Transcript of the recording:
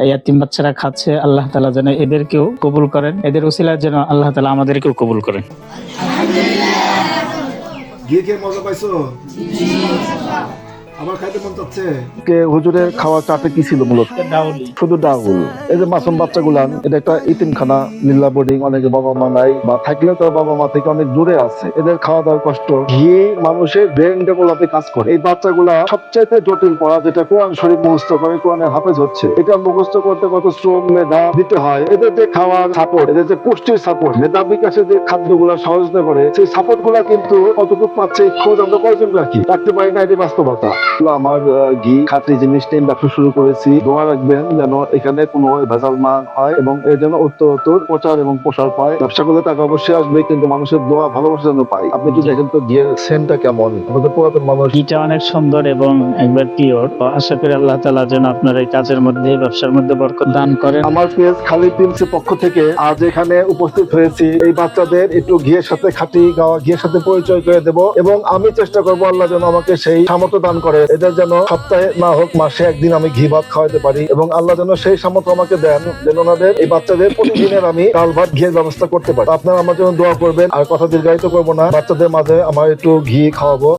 এই এতিম বাচ্চারা খাচ্ছে, আল্লাহ তাআলা যেন এদেরকেও কবুল করেন, এদের উসিলায় যেন আল্লাহ তাআলা আমাদেরকেও কবুল করেন। গিয়ে কে মজা পাইছো? আমার খাইতে মন চাচ্ছে। হুজুরের খাওয়া চাটে কি ছিল মূলত? শুধু ডাউল। এই যে মাসুম বাচ্চাগুলান, এটা একটা ইতিমখানা, নীলা বোর্ডিং, অনেকে বাবা মা নাই বা থাকলেও তার বাবা মা থেকে অনেক দূরে আছে, এদের খাওয়া দাওয়ার কষ্ট। ঘি মানুষের ব্রেন ডেভেলপে কাজ করে। এই বাচ্চাগুলা সবচাইতে জটিল পড়া, যেটা কোরআন শরীফ মুখস্থ করে, কোরআনের হাফেজ হচ্ছে, এটা মুখস্থ করতে কত শ্রম মেধা দিতে হয়। এদের যে খাওয়ার সাপোর্ট, এদের যে পুষ্টির সাপোর্ট, মেধা বিকাশের যে খাদ্যগুলা সহযোগিতা করে, সেই সাপোর্ট গুলা কিন্তু কতটুকু পাচ্ছে খোঁজ আমরা কয়জন রাখি, রাখতে পারি না। এটি বাস্তবতা। আমার ঘি খাঁটি জিনিস নিয়ে ব্যবসা শুরু করেছি। দোয়া রাখবেন যেন এখানে কোনো ভেজাল না হয় এবং এর জন্য উত্তরোত্তর প্রচার এবং প্রসার পায়। ব্যবসা করলে টাকা অবশ্যই আসবে, কিন্তু মানুষের দোয়া ভালোবাসা যেন পাই। আপনি যদি দেখেন তো ঘিয়ের সেন্টটা কেমন, আমাদের পুরাতন মানুষ। ঘিটা অনেক সুন্দর এবং একবার পিওর। আশা করি আল্লাহ তাআলা যেন আপনার এই কাজের মধ্যে, ব্যবসার মধ্যে বরকত দান করেন। আমার পেজ খালিদ প্রিন্সের পক্ষ থেকে আজ এখানে উপস্থিত হয়েছি এই বাচ্চাদের একটু ঘিয়ের সাথে, খাঁটি গাওয়া ঘিয়ের সাথে পরিচয় করে দেব এবং আমি চেষ্টা করবো আল্লাহ যেন আমাকে সেই সামর্থ্য দান করে, এদের যেন সপ্তাহে না হোক মাসে একদিন আমি ঘি ভাত খাওয়াতে পারি এবং আল্লাহ যেন সেই সামর্থ্য আমাকে দেন যেন ওনাদের এই বাচ্চাদের প্রতিদিনের আমি ডাল ভাত ঘিয়ের ব্যবস্থা করতে পারি। আপনারা আমার জন্য দোয়া করবেন। আর কথা দীর্ঘায়িত করবো না, বাচ্চাদের মাঝে আমার একটু ঘি খাওয়াবো।